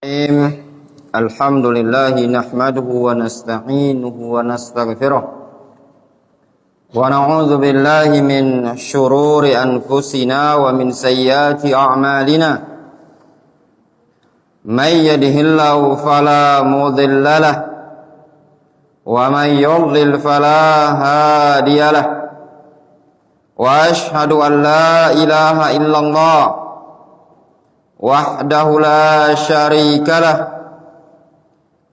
الحمد لله نحمده ونستعينه ونستغفره ونعوذ بالله من شرور أنفسنا ومن سيئات أعمالنا من يهده الله فلا مضل له ومن يضلل فلا هادي له وأشهد أن لا إله إلا الله وحده لا شريك له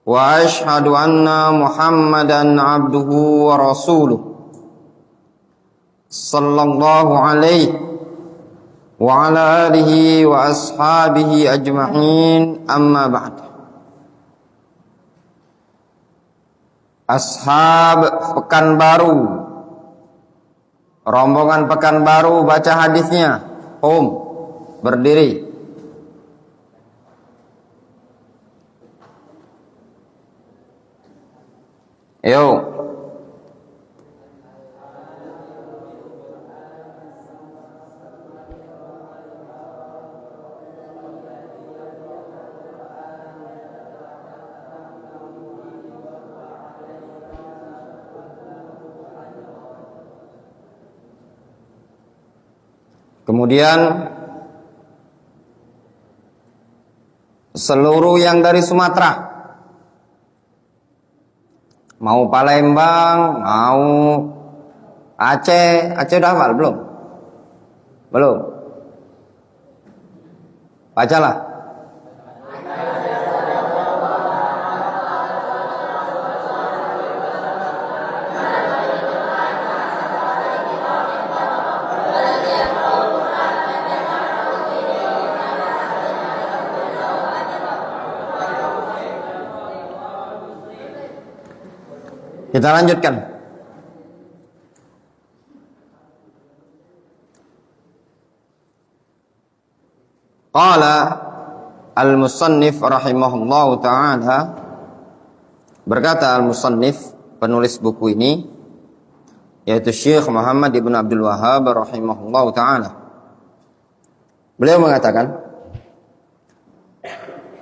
وأشهد أن محمدا عبده ورسوله صلى الله عليه وعلى آله وأصحابه أجمعين أما بعد. Ashab Pekanbaru, rombongan Pekanbaru, baca hadisnya. Berdiri. Yo. Kemudian seluruh yang dari Sumatera, mau Palembang, mau Aceh udah hafal belum? Belum. Bacalah. Kita lanjutkan. Qala al-musannif rahimahullahu ta'ala, berkata al-musannif, penulis buku ini, yaitu Syekh Muhammad ibn Abdul Wahhab rahimahullahu ta'ala. Beliau mengatakan,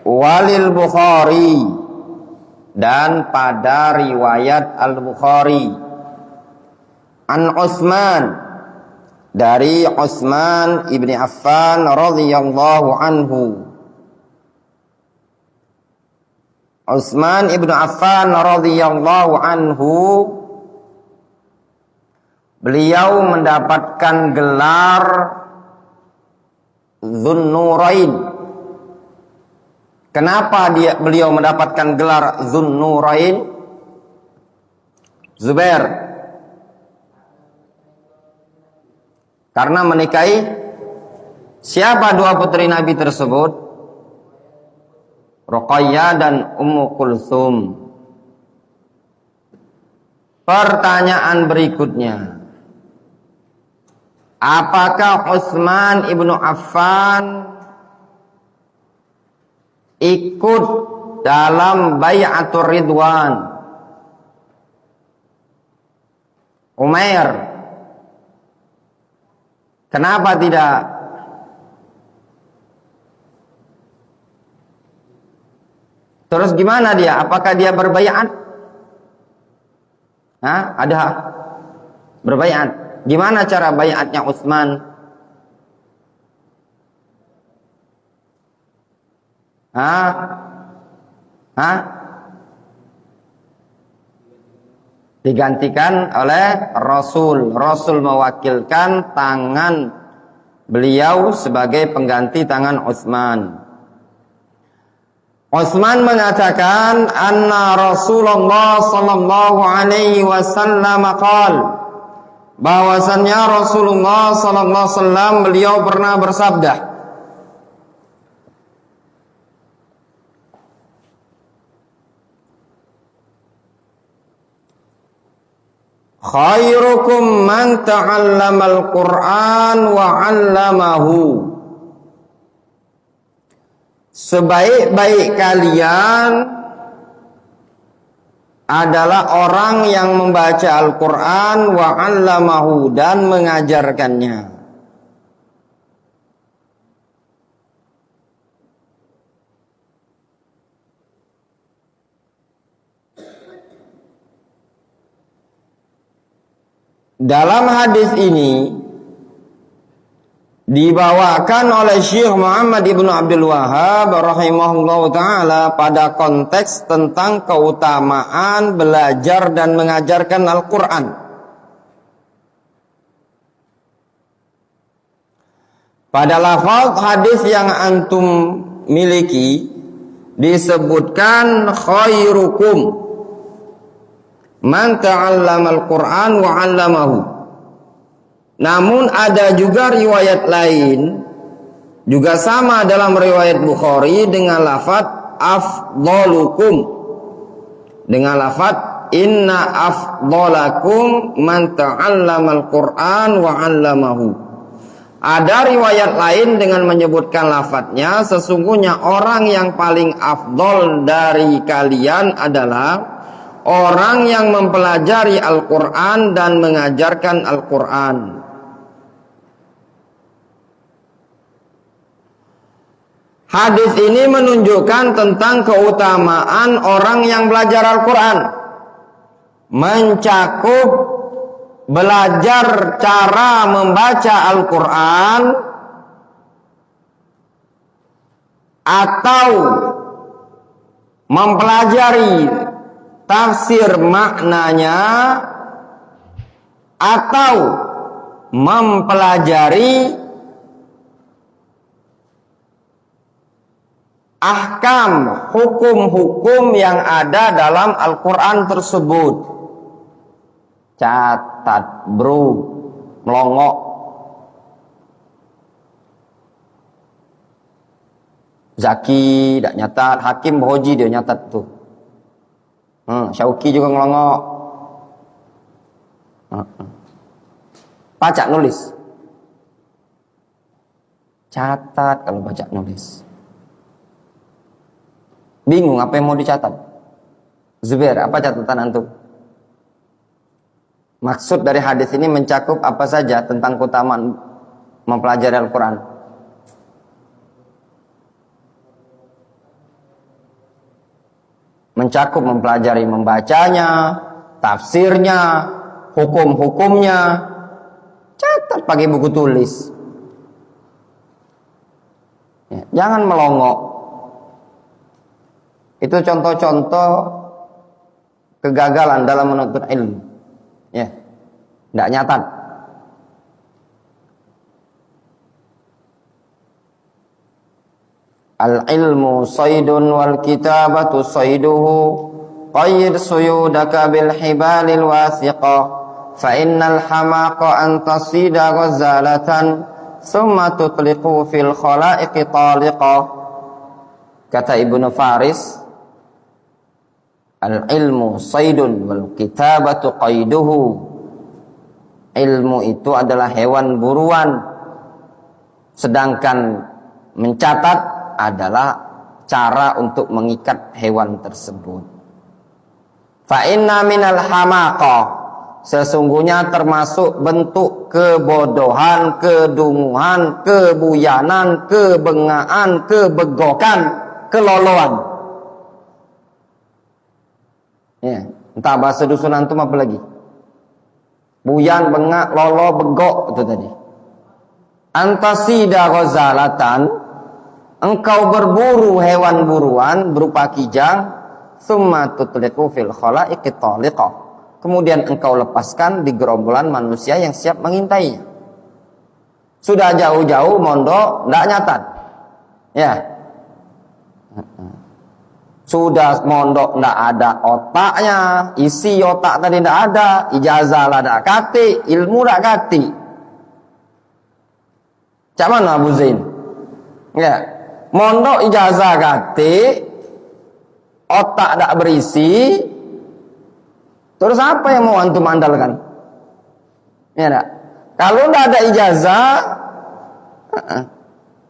walil Bukhari, dan pada riwayat Al-Bukhari, an Utsman, dari Utsman ibni Affan radhiyallahu anhu. Utsman ibnu Affan radhiyallahu anhu, beliau mendapatkan gelar Dzunnurain. Kenapa beliau mendapatkan gelar Dzunnurain? Zubair. Karena menikahi siapa dua putri Nabi tersebut? Ruqayyah dan Ummu Kulsum. Pertanyaan berikutnya, apakah Utsman ibnu Affan ikut dalam Bai'atur Ridwan? Umair. Kenapa tidak? Terus gimana dia? Apakah dia berbaiat? Ada berbaiat. Gimana cara baiatnya Utsman? Digantikan oleh Rasul. Rasul mewakilkan tangan beliau sebagai pengganti tangan Utsman. Utsman mengatakan, anna Rasulullah sallallahu alaihi wasallam qala, bahwasannya Rasulullah sallallahu alaihi wasallam beliau pernah bersabda, khairukum man ta'allamal Qur'an wa 'allamahu. Sebaik-baik kalian adalah orang yang membaca Al-Qur'an wa 'allamahu, dan mengajarkannya. dalam hadis ini dibawakan oleh Syekh Muhammad ibnu Abdul Wahhab rahimahullahu taala pada konteks tentang keutamaan belajar dan mengajarkan Al-Quran. Pada lafaz hadis yang antum miliki disebutkan khairukum man ta'allama al-Quran wa 'allamahu. Namun ada juga riwayat lain juga sama dalam riwayat Bukhari dengan lafaz afdalukum, dengan lafaz inna afdalakum man ta'allama al-Quran wa 'allamahu. Ada riwayat lain dengan menyebutkan lafadznya, sesungguhnya orang yang paling afdol dari kalian adalah orang yang mempelajari Al-Quran dan mengajarkan Al-Quran. Hadis ini menunjukkan tentang keutamaan orang yang belajar Al-Quran, mencakup belajar cara membaca Al-Quran atau mempelajari tafsir maknanya atau mempelajari ahkam hukum-hukum yang ada dalam Al-Quran tersebut. Catat bro, melongok. Zaki tidak nyatat, Hakim Hoji dia nyatat tuh. Syauki juga ngelongok. Baca nulis. Catat kalau baca nulis. Bingung apa yang mau dicatat? Zubair, apa catatan antum? Maksud dari hadis ini mencakup apa saja tentang keutamaan mempelajari Al-Quran? Mencakup mempelajari membacanya, tafsirnya, hukum-hukumnya. Catat pakai buku tulis. Ya, jangan melongok. Itu contoh-contoh kegagalan dalam menuntut ilmu. Ya, tidak nyatat. Al-ilmu saydun wal kitabatu sayduhu qayyid suyudaka bil hibalil wasiqah fa innal hamaqa an tasida ghazalatan thumma tutliqu fil khalaiqi taliqah. Kata Ibnu Faris, al-ilmu saydun wal kitabatu qayduhu. Ilmu itu adalah hewan buruan, sedangkan mencatat adalah cara untuk mengikat hewan tersebut. Fa inna minal hamaqah, sesungguhnya termasuk bentuk kebodohan, kedunguan, kebuyanan, kebengaan, kebegokan, keloloan. Ya, entah bahasa dusun antum apa lagi. Buyan, bengak, lolo, begok itu tadi. Antasida ghazalatan, engkau berburu hewan buruan berupa kijang, summa tutliqu fil khalaiqi taliqah. Kemudian engkau lepaskan di gerombolan manusia yang siap mengintainya. Sudah jauh-jauh mondok, enggak nyatat. Ya. Sudah mondok ndak ada otaknya, isi otak tadi ndak ada, ijazah lah ndak kati, ilmu ndak kati. Cak mana Abu Zain? Ya, mondok ijazah kati, otak ndak berisi. Terus apa yang mau antum andalkan? Ya ndak? Kalau ndak ada ijazah,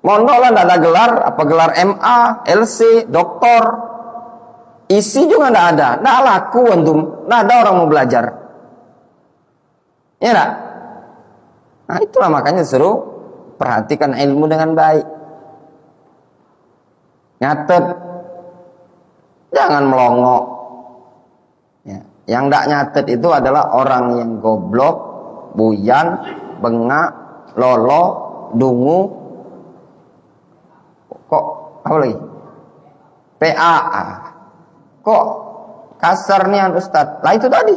mondok lah ndak ada gelar, apa gelar MA, LC, doktor. Isi juga ndak ada, ndak laku antum, ndak ada orang mau belajar. Ya ndak? Nah itulah makanya suruh perhatikan ilmu dengan baik. Nyatet, jangan melongok. Ya, yang ndak nyatet itu adalah orang yang goblok, buyan, bengak, lolo, dungu, kok apa lagi? PAA. Kok kasar nih Ustaz? Lah itu tadi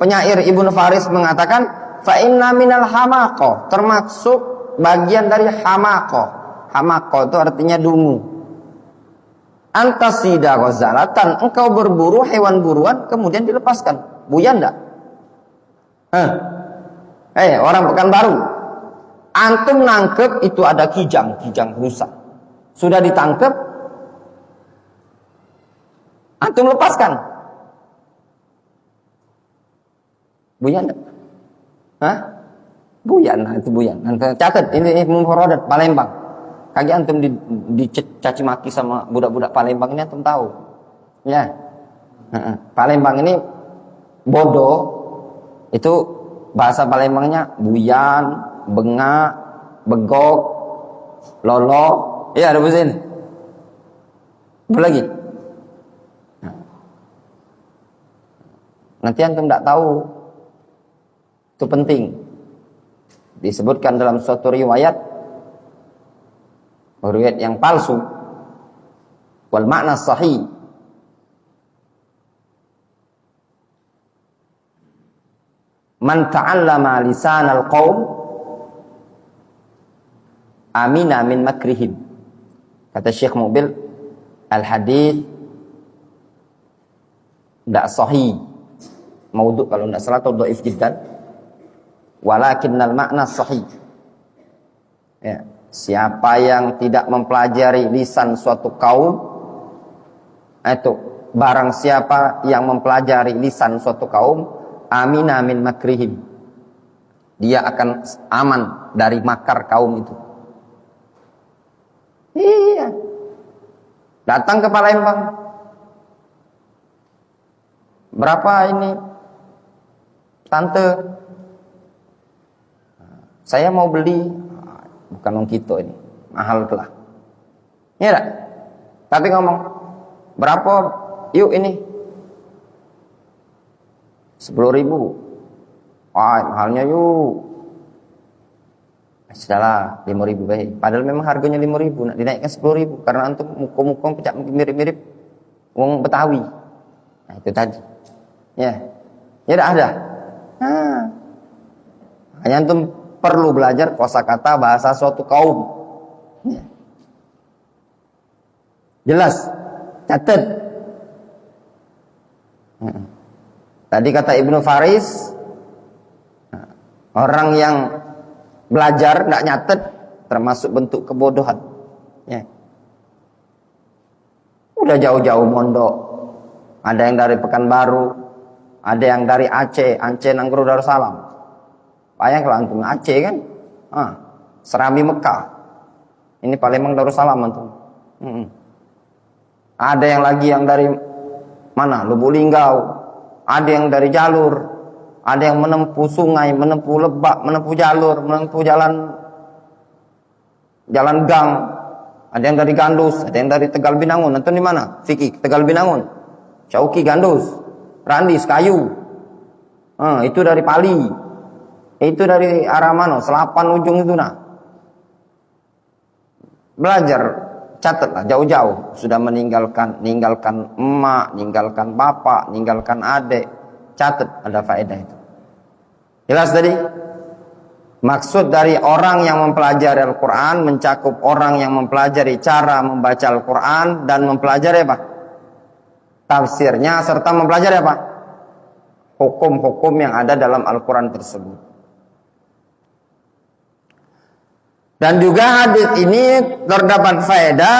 penyair Ibnu Faris mengatakan fa inna minal hamaqah, termasuk bagian dari hamaqah. Hamaqah itu artinya dungu. Antasida ghazalatan, engkau berburu hewan buruan kemudian dilepaskan. Buyan enggak? Orang Pekanbaru. Antum nangkep itu ada kijang rusa. Sudah ditangkep, antum lepaskan. Buyan enggak? Buyan, itu buyan. Nanti catat ini mufradat Palembang. Kaki antum dicaci maki sama budak-budak Palembang ini antum tahu. Ya. Palembang ini bodoh. Itu bahasa Palembangnya buyan, bengak, begok, lolo. Iya, ada bahasa ini. Apa lagi? Nanti antum tidak tahu. Itu penting. Disebutkan dalam suatu riwayat yang palsu. Wal makna sahih. Man ta'allama lisanal qaum amina min makrihim. Kata Syekh Mubil, al-hadis tidak sahih. Maudhu kalau tidak salah atau dhaif jiddan. Walakinnal makna sahih. Ya, siapa yang tidak mempelajari lisan suatu kaum, itu barang siapa yang mempelajari lisan suatu kaum, amina min makrihim, dia akan aman dari makar kaum itu. Iya. Datang ke Palembang. Berapa ini? Tante, saya mau beli, bukan wong kita ini, mahal telah. Iya tak? Tapi ngomong, berapa? Yuk ini 10.000. Wah, mahalnya yuk. Sudahlah, 5.000 baik. Padahal memang harganya 5.000, nak dinaikkan 10.000 karena antum muka-muka pecah mirip-mirip wong Betawi. Nah, itu tadi. Ya. Ya dah ada. Hanya antum perlu belajar kosakata bahasa suatu kaum. Ya. Jelas. Catat. Tadi kata Ibnu Faris, orang yang belajar tidak nyatet termasuk bentuk kebodohan. Ya. Udah jauh-jauh mondok, ada yang dari Pekanbaru, ada yang dari Aceh Nangguru Darussalam. Bayang kalau antum Aceh kan, Serami Mekah, ini Palembang Darussalam antum. Ada yang lagi yang dari mana? Lubuk Linggau, ada yang dari jalur, ada yang menempuh sungai, menempuh lebak, menempuh jalur, menempuh jalan gang. Ada yang dari Gandus, ada yang dari Tegal Binangun. Antum di mana? Fikih Tegal Binangun, Cauki Gandus, Randis Kayu. Itu dari Pali. Itu dari arah mana? Selapan ujung itu nah. Belajar, catatlah jauh-jauh. Sudah meninggalkan emak, meninggalkan bapak, meninggalkan adik. Catat, ada faedah itu. Jelas tadi? Maksud dari orang yang mempelajari Al-Quran mencakup orang yang mempelajari cara membaca Al-Quran dan mempelajari apa? Tafsirnya serta mempelajari apa? Hukum-hukum yang ada dalam Al-Quran tersebut. Dan juga hadis ini terdapat faedah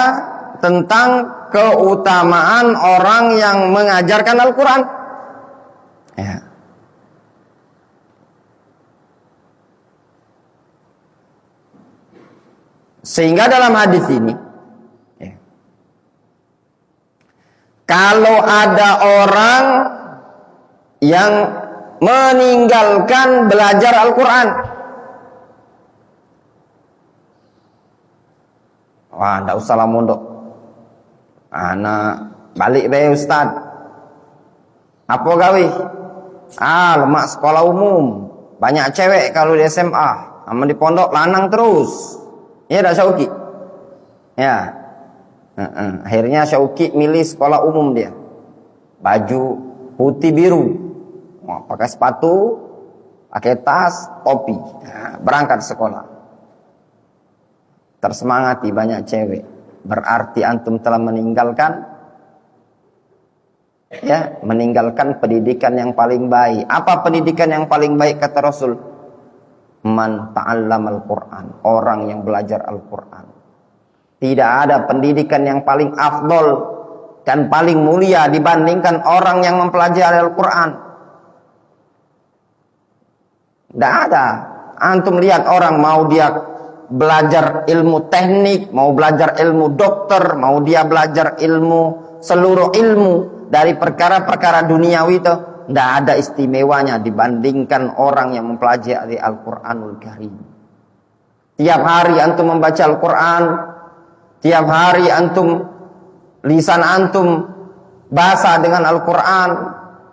tentang keutamaan orang yang mengajarkan Al-Quran. Ya. Sehingga dalam hadis ini, ya, kalau ada orang yang meninggalkan belajar Al-Quran, wah, ndak usah lah mondok, anak balik be Ustaz. Apa gawe? Lemak sekolah umum, banyak cewek kalau di SMA, sama di pondok lanang terus. Ya dah Syauqi. Ya. Akhirnya Syauqi milih sekolah umum dia. Baju putih biru. Pakai sepatu, pakai tas, topi. Nah, berangkat sekolah. Tersemangati banyak cewek. Berarti antum telah meninggalkan pendidikan yang paling baik. Apa pendidikan yang paling baik kata Rasul? Man ta'allamal Qur'an, orang yang belajar Al-Qur'an. Tidak ada pendidikan yang paling afdol dan paling mulia dibandingkan orang yang mempelajari Al-Qur'an. Tidak ada. Antum lihat orang mau dia belajar ilmu teknik, mau belajar ilmu dokter, mau dia belajar seluruh ilmu dari perkara-perkara duniawi itu, tidak ada istimewanya dibandingkan orang yang mempelajari Al-Quranul Karim. Tiap hari antum membaca Al-Quran, tiap hari lisan antum basah dengan Al-Quran,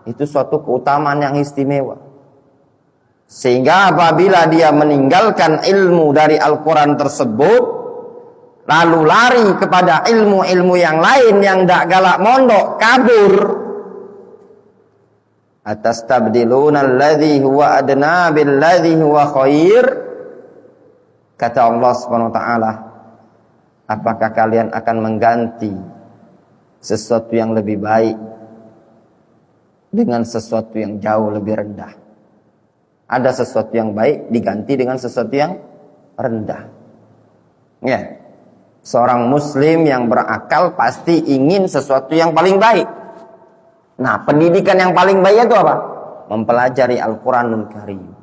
itu suatu keutamaan yang istimewa. Sehingga apabila dia meninggalkan ilmu dari Al-Quran tersebut, lalu lari kepada ilmu-ilmu yang lain yang tidak galak mondok, kabur. Atastabdiluna alladhi huwa adna billadhi huwa khair. Kata Allah Subhanahu wa taala, apakah kalian akan mengganti sesuatu yang lebih baik dengan sesuatu yang jauh lebih rendah? Ada sesuatu yang baik diganti dengan sesuatu yang rendah. Ya. Seorang muslim yang berakal pasti ingin sesuatu yang paling baik. Nah, pendidikan yang paling baik itu apa? Mempelajari Al-Quranul Karim.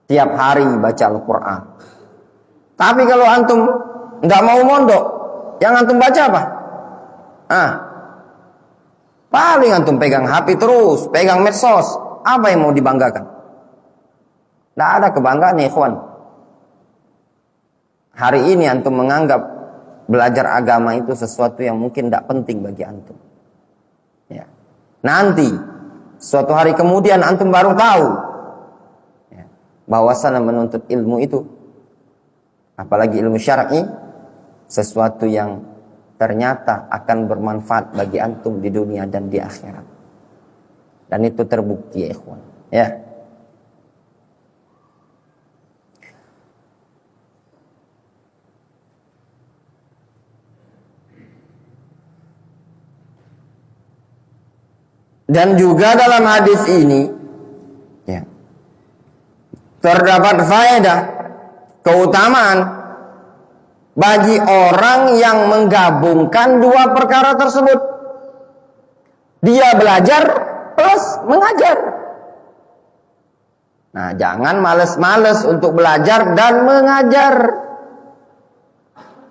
Tiap hari baca Al-Quran. Tapi kalau antum nggak mau mondok, yang antum baca apa? Paling antum pegang HP terus, pegang medsos. Apa yang mau dibanggakan? Tidak ada kebanggaan nih, ikhwan. Hari ini antum menganggap belajar agama itu sesuatu yang mungkin tidak penting bagi antum. Ya. Nanti, suatu hari kemudian antum baru tahu bahwasanya menuntut ilmu itu, apalagi ilmu syar'i, sesuatu yang ternyata akan bermanfaat bagi antum di dunia dan di akhirat. Dan itu terbukti, ya ikhwan. Ya. Dan juga dalam hadis ini terdapat faedah, keutamaan bagi orang yang menggabungkan dua perkara tersebut. Dia belajar plus mengajar. Nah, jangan males-males untuk belajar dan mengajar.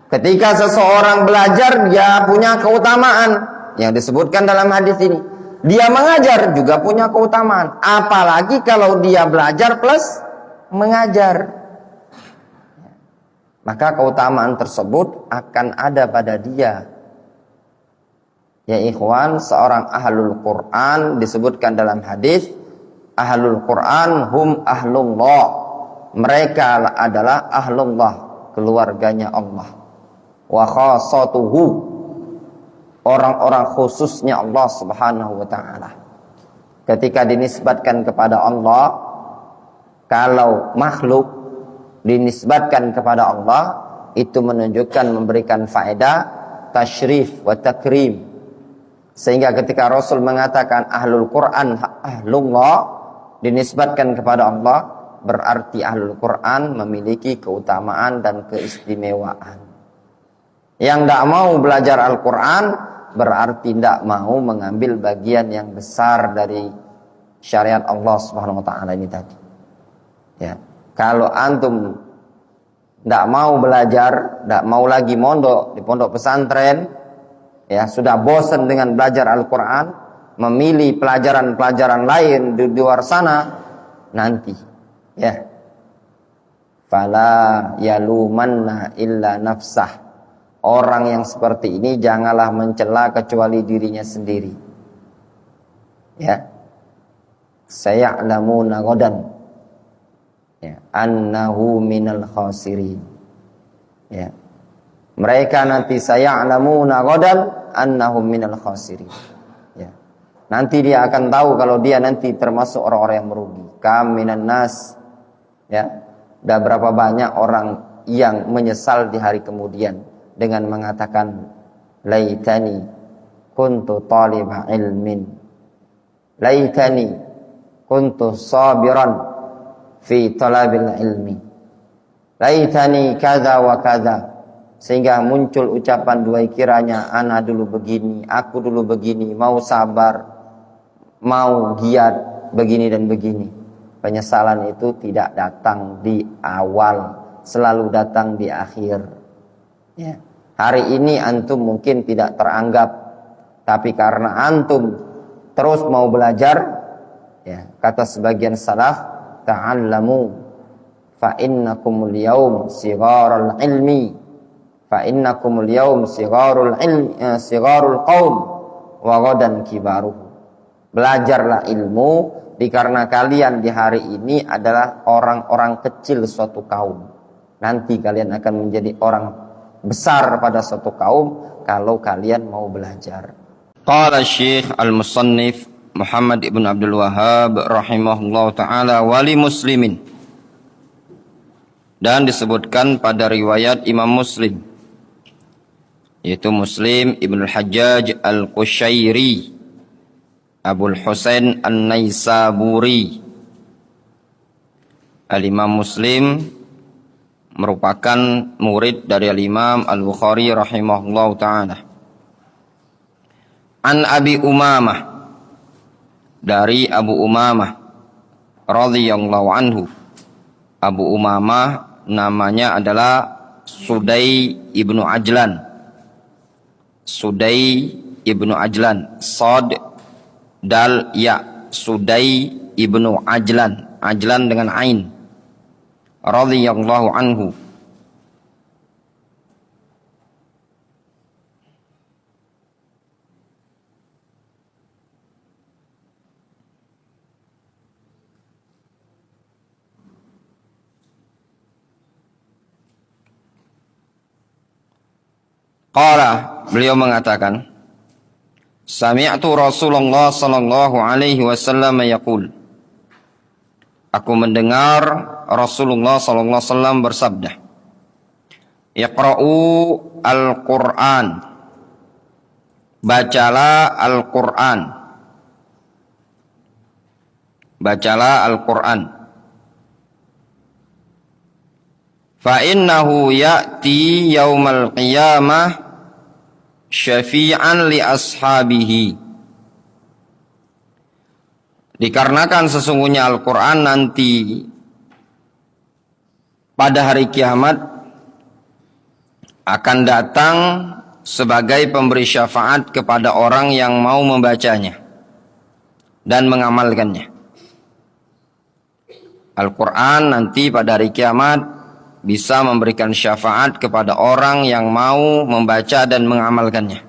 Ketika seseorang belajar, dia punya keutamaan yang disebutkan dalam hadis ini. Dia mengajar juga punya keutamaan. Apalagi kalau dia belajar plus mengajar. Maka keutamaan tersebut akan ada pada dia. Ya ikhwan, seorang ahlul Quran disebutkan dalam hadis, ahlul Quran hum ahlullah. Mereka adalah ahlullah, keluarganya Allah. Wa khassatuhu, orang-orang khususnya Allah Subhanahu wa ta'ala. Ketika dinisbatkan kepada Allah, kalau makhluk dinisbatkan kepada Allah, itu menunjukkan memberikan faedah tasyrif wa takrim. Sehingga ketika Rasul mengatakan ahlul Quran ahlullah, dinisbatkan kepada Allah, berarti ahlul Quran memiliki keutamaan dan keistimewaan. Yang tidak mau belajar Al-Quran berarti tidak mau mengambil bagian yang besar dari syariat Allah Subhanahu wa taala ini tadi. Ya. Kalau antum tidak mau belajar, tidak mau lagi mondok di pondok pesantren, ya sudah bosan dengan belajar Al-Quran, memilih pelajaran-pelajaran lain di luar sana, nanti ya fala yalumanna illa nafsah. Orang yang seperti ini janganlah mencela kecuali dirinya sendiri. Ya. Saya'lamuna ghadan. Ya, annahu minal khasirin. Ya. Mereka nanti saya'lamuna ghadan annahum minal khasirin. Ya. Nanti dia akan tahu kalau dia nanti termasuk orang-orang yang merugi. Kam minan nas. Ya. Dan berapa banyak orang yang menyesal di hari kemudian dengan mengatakan laitani kuntu taliba ilmin, laitani kuntu sabiran fi talabil ilmi, laitani kada wa kada, sehingga muncul ucapan dua kiranya ana dulu begini, aku dulu begini, mau sabar, mau giat begini dan begini. Penyesalan itu tidak datang di awal, selalu datang di akhir. Ya. Hari ini antum mungkin tidak teranggap, tapi karena antum terus mau belajar, ya, kata sebagian salaf, ta'allamu fa innakumul yaum sigharul ilmi, fa innakumul yaum sigharul ilmi, sigharul qaum wa ghadan kibaruh. Belajarlah ilmu dikarenakan kalian di hari ini adalah orang-orang kecil suatu kaum. Nanti kalian akan menjadi orang besar pada suatu kaum kalau kalian mau belajar. Qala Syekh Al-Musannif Muhammad ibn Abdul Wahhab rahimahullah ta'ala wali muslimin. Dan disebutkan pada riwayat Imam Muslim, yaitu Muslim Ibn Al-Hajjaj Al-Qushairi Abul Husain An-Naisaburi. Al-Imam Muslim merupakan murid dari Al-Imam Al-Bukhari rahimahullah ta'ala. An Abi Umamah, dari Abu Umamah radhiyallahu anhu. Abu Umamah namanya adalah Sudai ibnu Ajlan. Sudai ibnu Ajlan, Sad dal ya, Sudai ibnu Ajlan, Ajlan dengan ain, radhiyallahu anhu. Qala, beliau mengatakan, sami'tu Rasulullah sallallahu alaihi wasallam yaqul, aku mendengar Rasulullah sallallahu alaihi wasallam bersabda, Iqra'u al-Qur'an, bacalah Al-Qur'an, bacalah Al-Qur'an. Fa innahu ya'ti yaumal qiyamah syafi'an li ashabihi. Dikarenakan sesungguhnya Al-Quran nanti pada hari kiamat akan datang sebagai pemberi syafaat kepada orang yang mau membacanya dan mengamalkannya. Al-Quran nanti pada hari kiamat bisa memberikan syafaat kepada orang yang mau membaca dan mengamalkannya.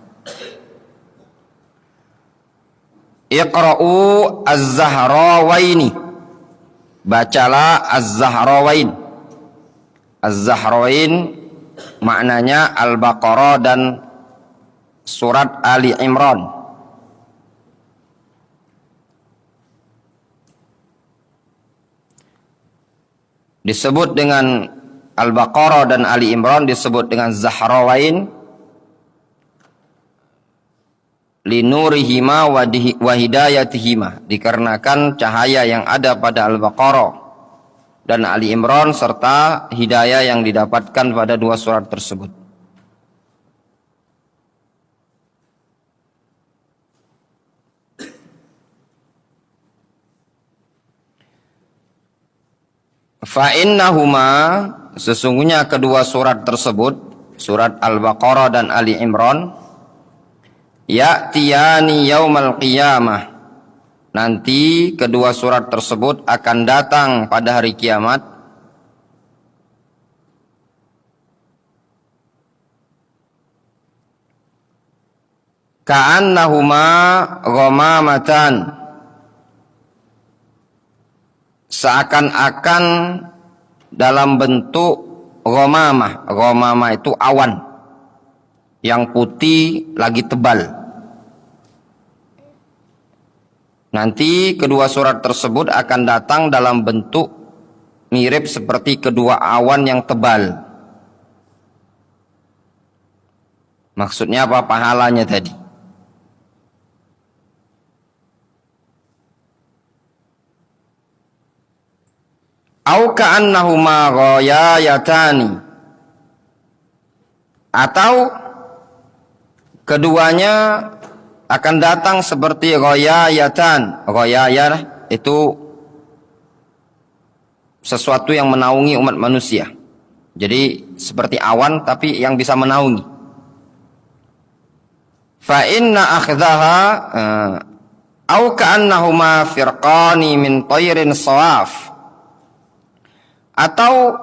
Iqra'u az-Zahrawaini, bacalah az-Zahrawain. Az-Zahrawain maknanya Al-Baqarah dan surat Ali Imran. Disebut dengan Al-Baqarah dan Ali Imran, disebut dengan Zahrawain linurihima wa hidayatihima, dikarenakan cahaya yang ada pada Al-Baqarah dan Ali Imran serta hidayah yang didapatkan pada dua surat tersebut. Fa innahuma, sesungguhnya kedua surat tersebut, surat Al-Baqarah dan Ali Imran, ya'tiyani yaumal qiyamah, nanti kedua surat tersebut akan datang pada hari kiamat ka'annahuma ghamamatan, seakan-akan dalam bentuk ghamamah. Ghamamah itu awan yang putih lagi tebal. Nanti kedua surat tersebut akan datang dalam bentuk mirip seperti kedua awan yang tebal. Maksudnya apa? Pahalanya tadi. Au ka'annahuma ghayayatani, atau keduanya akan datang seperti ghayayatan. Ghayayah itu sesuatu yang menaungi umat manusia. Jadi seperti awan tapi yang bisa menaungi. Fa inna akhdaha au ka'annahuma firqani min tayrin sawaf, atau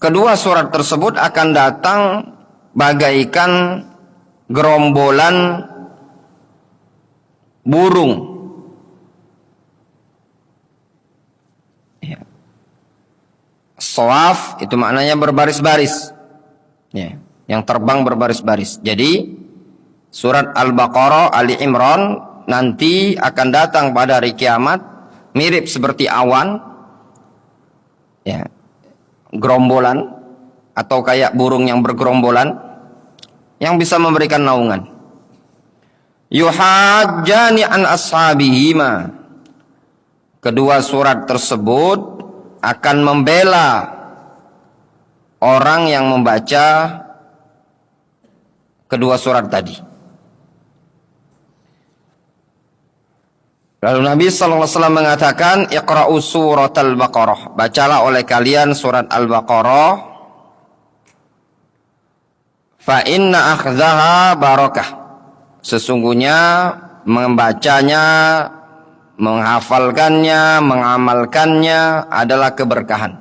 kedua surat tersebut akan datang bagaikan gerombolan burung. Ya. Sawaf itu maknanya berbaris-baris. Ya, yang terbang berbaris-baris. Jadi surat Al-Baqarah, Ali Imran nanti akan datang pada hari kiamat mirip seperti awan. Ya, gerombolan atau kayak burung yang bergerombolan yang bisa memberikan naungan. Yuhajjani an ashabihima. Kedua surat tersebut akan membela orang yang membaca kedua surat tadi. Lalu Nabi SAW mengatakan, Iqra'u surat Al-Baqarah. Bacalah oleh kalian surat Al-Baqarah. Fa inna akhdaha barakah. Sesungguhnya membacanya, menghafalkannya, mengamalkannya adalah keberkahan.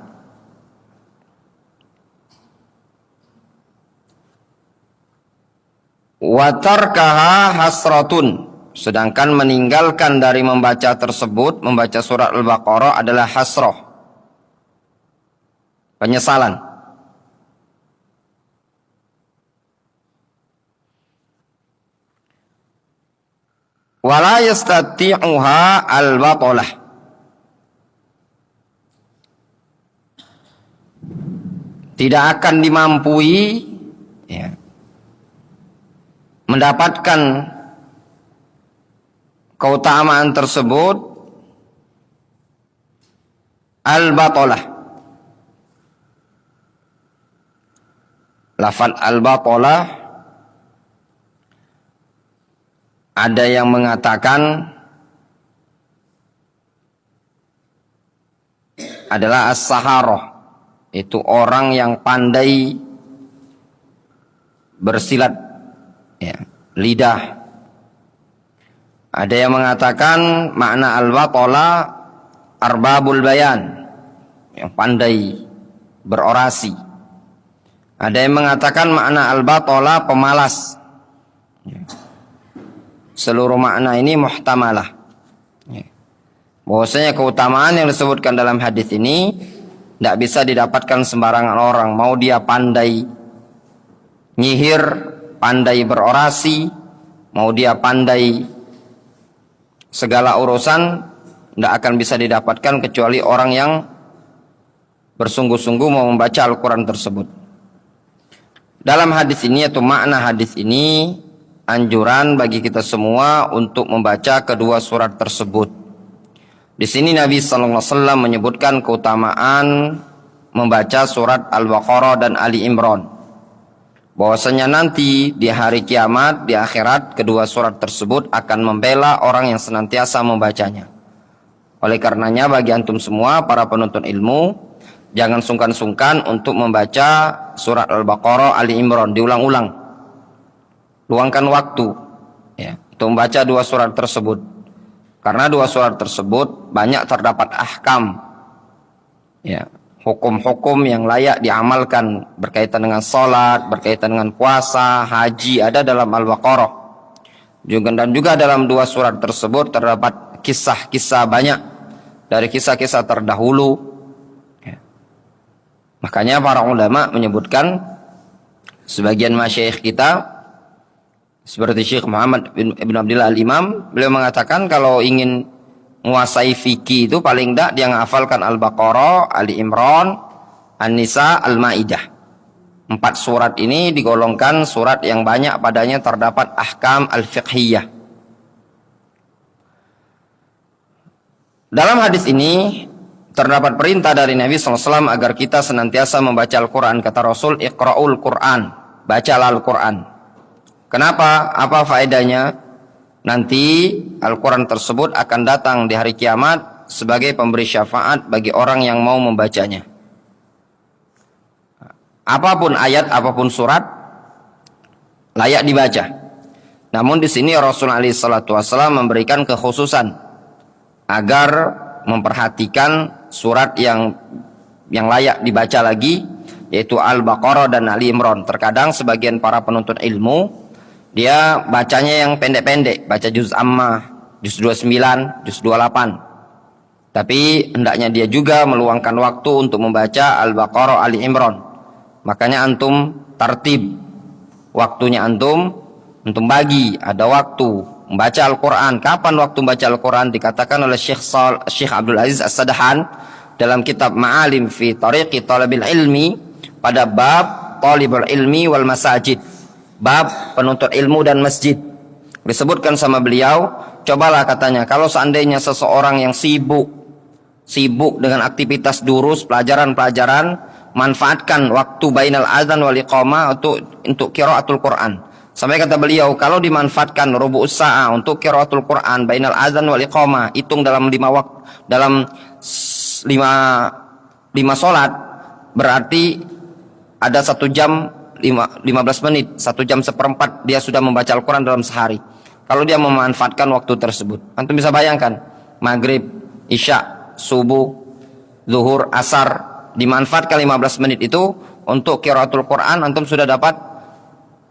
Wa tarkaha hasratun. Sedangkan meninggalkan dari membaca tersebut, membaca surat Al-Baqarah adalah hasrah, penyesalan. Wala yastati'uha al-batalah. Tidak akan dimampui ya, mendapatkan keutamaan tersebut al-batalah. Lafaz al-batalah ada yang mengatakan adalah as-saharah, itu orang yang pandai bersilat ya, lidah. Ada yang mengatakan makna al-batalah arbabul bayan, yang pandai berorasi. Ada yang mengatakan makna al-batalah pemalas. Seluruh makna ini muhtamalah. Bahwasanya keutamaan yang disebutkan dalam hadis ini tidak bisa didapatkan sembarangan orang. Mau dia pandai nyihir, pandai berorasi, mau dia pandai segala urusan, tidak akan bisa didapatkan kecuali orang yang bersungguh-sungguh mau membaca Al-Quran tersebut. Dalam hadis ini atau makna hadis ini, anjuran bagi kita semua untuk membaca kedua surat tersebut. Di sini Nabi SAW menyebutkan keutamaan membaca surat Al-Baqarah dan Ali Imran. Bahwasanya nanti di hari kiamat, di akhirat, kedua surat tersebut akan membela orang yang senantiasa membacanya. Oleh karenanya bagi antum semua para penuntut ilmu, jangan sungkan-sungkan untuk membaca surat Al-Baqarah, Ali Imran, diulang-ulang. Luangkan waktu ya, untuk membaca dua surat tersebut. Karena dua surat tersebut banyak terdapat ahkam ya, hukum-hukum yang layak diamalkan berkaitan dengan salat, berkaitan dengan puasa, haji, ada dalam Al-Baqarah. Dan juga dalam dua surat tersebut terdapat kisah-kisah banyak dari kisah-kisah terdahulu Makanya para ulama menyebutkan, sebagian masyayikh kita seperti Syekh Muhammad bin Abdullah Al-Imam, beliau mengatakan kalau ingin menguasai fikih itu paling tidak dia menghafalkan Al-Baqarah, Ali Imran, An-Nisa, Al-Maidah. 4 surat ini digolongkan surat yang banyak padanya terdapat ahkam al-fiqhiyah. Dalam hadis ini terdapat perintah dari Nabi SAW agar kita senantiasa membaca Al-Quran. Kata Rasul, Iqra'ul Quran, bacalah Al-Quran. Kenapa? Apa faedahnya? Nanti Al-Quran tersebut akan datang di hari kiamat sebagai pemberi syafaat bagi orang yang mau membacanya. Apapun ayat, apapun surat, layak dibaca. Namun di sini Rasulullah SAW memberikan kekhususan agar memperhatikan surat yang layak dibaca lagi, yaitu Al-Baqarah dan Ali Imran. Terkadang sebagian para penuntut ilmu dia bacanya yang pendek-pendek, baca juz ammah, juz 29, juz 28. Tapi hendaknya dia juga meluangkan waktu untuk membaca Al-Baqarah, Ali Imran. Makanya antum tertib waktunya, antum bagi ada waktu membaca Al-Quran. Kapan waktu membaca Al-Quran? Dikatakan oleh Syekh Abdul Aziz As-Sadahan dalam kitab Ma'alim fi Tariqi Talabil Ilmi pada bab Talibul Ilmi wal Masajid, bab penuntut ilmu dan masjid. Disebutkan sama beliau, cobalah katanya, kalau seandainya seseorang yang sibuk dengan aktivitas durus, pelajaran-pelajaran, manfaatkan waktu bainal azan wal iqamah untuk qiraatul Quran. Sampai kata beliau, kalau dimanfaatkan rubu' sa'ah untuk qiraatul Quran bainal azan wal iqamah, hitung dalam 5 waktu, dalam 5 salat, berarti ada 1 jam 15 menit, 1 jam seperempat dia sudah membaca Al-Quran dalam sehari. Kalau dia memanfaatkan waktu tersebut, antum bisa bayangkan, maghrib, isya, subuh, zuhur, asar, dimanfaatkan 15 menit itu untuk qiraatul Quran, antum sudah dapat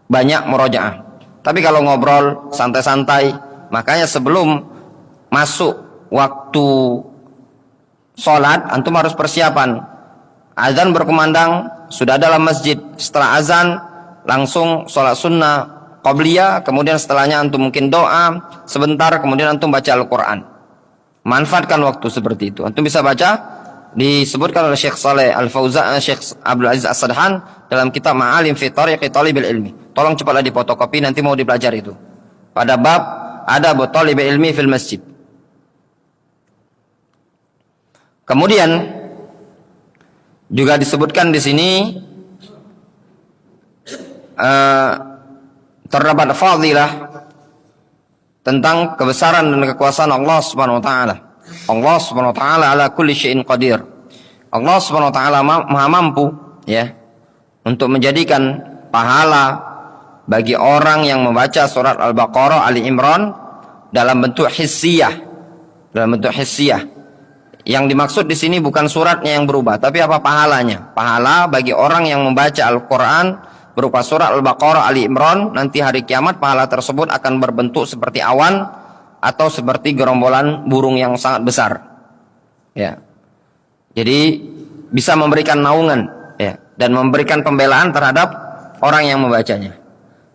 banyak murojaah. Tapi kalau ngobrol santai-santai, makanya sebelum masuk waktu sholat, antum harus persiapan. Azan berkumandang, sudah dalam masjid. Setelah azan, langsung sholat sunnah qabliyah, kemudian setelahnya antum mungkin doa sebentar, kemudian antum baca Al-Quran. Manfaatkan waktu seperti itu. Antum bisa baca, disebutkan oleh Syekh Saleh Al-Fauzan, Syekh Abdul Aziz As-Sadahan dalam kitab Ma'alim fi Tariqi Talibil Ilmi. Tolong cepatlah difotokopi, nanti mau dipelajari itu. Pada bab Adab Talibil Ilmi fil Masjid. Kemudian juga disebutkan di sini terdapat fadilah tentang kebesaran dan kekuasaan Allah Subhanahu wa taala. Allah Subhanahu wa taala ala kulli syai'in qadir. Allah Subhanahu wa taala Maha mampu ya untuk menjadikan pahala bagi orang yang membaca surat Al-Baqarah, Ali Imran dalam bentuk hissiyah. Dalam bentuk hissiyah. Yang dimaksud di sini bukan suratnya yang berubah, tapi apa pahalanya? Pahala bagi orang yang membaca Al-Quran berupa surat Al-Baqarah, Ali Imran, nanti hari kiamat pahala tersebut akan berbentuk seperti awan atau seperti gerombolan burung yang sangat besar. Ya. Jadi bisa memberikan naungan ya, dan memberikan pembelaan terhadap orang yang membacanya.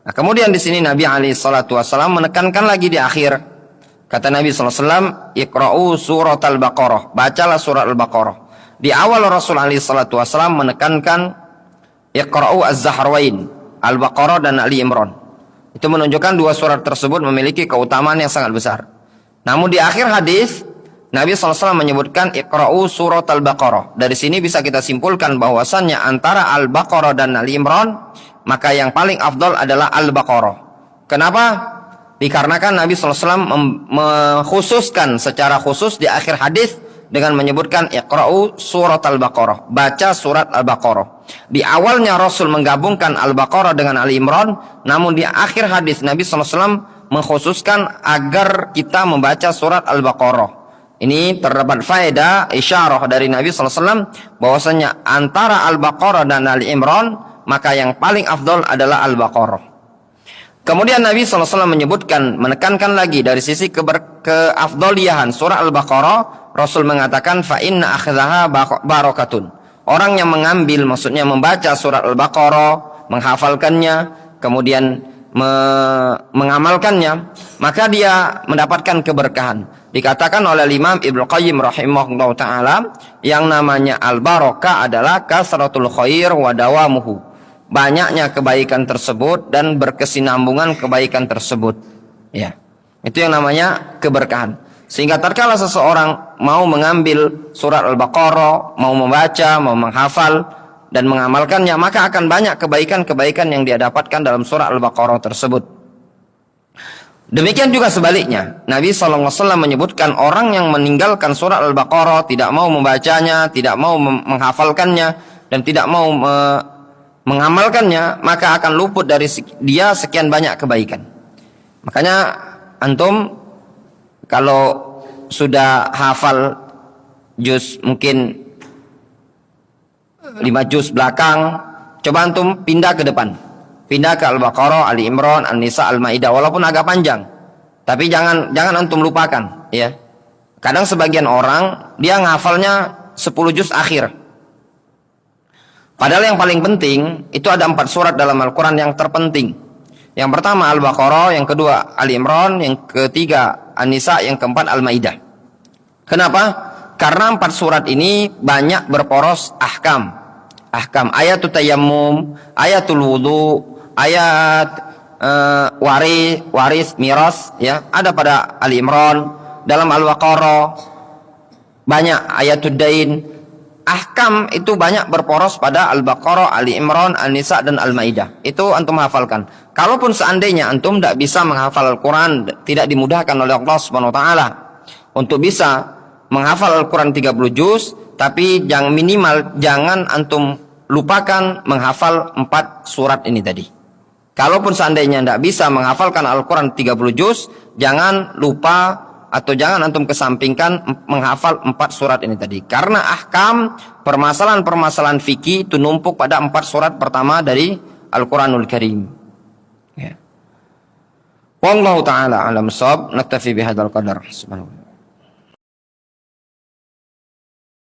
Nah, kemudian di sini Nabi SAW menekankan lagi di akhir. Kata Nabi SAW, Iqra'u surat Al-Baqarah. Bacalah surat Al-Baqarah. Di awal Rasulullah SAW menekankan Iqra'u Az-Zahrawain, Al-Baqarah dan Ali Imran. Itu menunjukkan 2 surat tersebut memiliki keutamaan yang sangat besar. Namun di akhir hadis, Nabi SAW menyebutkan Iqra'u surat Al-Baqarah. Dari sini bisa kita simpulkan bahwasannya antara Al-Baqarah dan Ali Imran, maka yang paling afdal adalah Al-Baqarah. Kenapa? Dikarenakan Nabi SAW mengkhususkan secara khusus di akhir hadis dengan menyebutkan Iqra'u surat Al-Baqarah, baca surat Al-Baqarah. Di awalnya Rasul menggabungkan Al-Baqarah dengan Ali Imran, namun di akhir hadis Nabi SAW mengkhususkan agar kita membaca surat Al-Baqarah. Ini terdapat faedah isyarah dari Nabi SAW bahwasanya antara Al-Baqarah dan Ali Imran, maka yang paling afdal adalah Al-Baqarah. Kemudian Nabi SAW menekankan lagi dari sisi keafdoliyahan surah Al-Baqarah. Rasul mengatakan fa inna akhdaha barakatun. Orang yang mengambil, maksudnya membaca surat Al-Baqarah, menghafalkannya, kemudian mengamalkannya, maka dia mendapatkan keberkahan. Dikatakan oleh Imam Ibnu Qayyim rahimahullah ta'ala, yang namanya al-barakah adalah kasratul khair wa dawamuhu. Banyaknya kebaikan tersebut dan berkesinambungan kebaikan tersebut. Ya, itu yang namanya keberkahan. Sehingga tatkala seseorang mau mengambil surat Al-Baqarah, mau membaca, mau menghafal dan mengamalkannya, maka akan banyak kebaikan-kebaikan yang dia dapatkan dalam surat Al-Baqarah tersebut. Demikian juga sebaliknya, Nabi SAW menyebutkan orang yang meninggalkan surat Al-Baqarah, tidak mau membacanya, tidak mau menghafalkannya, dan tidak mau mengamalkannya, maka akan luput dari dia sekian banyak kebaikan. Makanya antum kalau sudah hafal juz mungkin 5 juz belakang, coba antum pindah ke depan. Pindah ke Al-Baqarah, Ali Imran, An-Nisa, Al-Maidah, walaupun agak panjang. Tapi jangan antum lupakan, ya. Kadang sebagian orang dia ngafalnya 10 juz akhir. Padahal yang paling penting itu ada 4 surat dalam Al-Quran yang terpenting. Yang pertama Al-Baqarah, yang kedua Ali Imran, yang ketiga An-Nisa, yang keempat Al-Maidah. Kenapa? Karena 4 surat ini banyak berporos ahkam. Ahkam ayatul tayammum, ayatul wudu, ayat waris, miras, ya, ada pada Ali Imran. Dalam Al-Baqarah banyak ayatul dain. Ahkam itu banyak berporos pada Al-Baqarah, Ali Imran, An-Nisa, dan Al-Maidah. Itu antum hafalkan. Kalaupun seandainya antum tidak bisa menghafal Al-Quran, tidak dimudahkan oleh Allah Subhanahu Wa Taala untuk bisa menghafal Al-Quran 30 juz, tapi yang minimal jangan antum lupakan menghafal 4 surat ini tadi. Kalaupun seandainya tidak bisa menghafalkan Al-Quran 30 juz, jangan lupa atau jangan antum kesampingkan menghafal 4 surat ini tadi. Karena ahkam, permasalahan-permasalahan fikih itu numpuk pada 4 surat pertama dari Al-Quranul Karim. Ya. Wallahu ta'ala alam shawab. Naktafi bihadzal qadar. Subhanallah.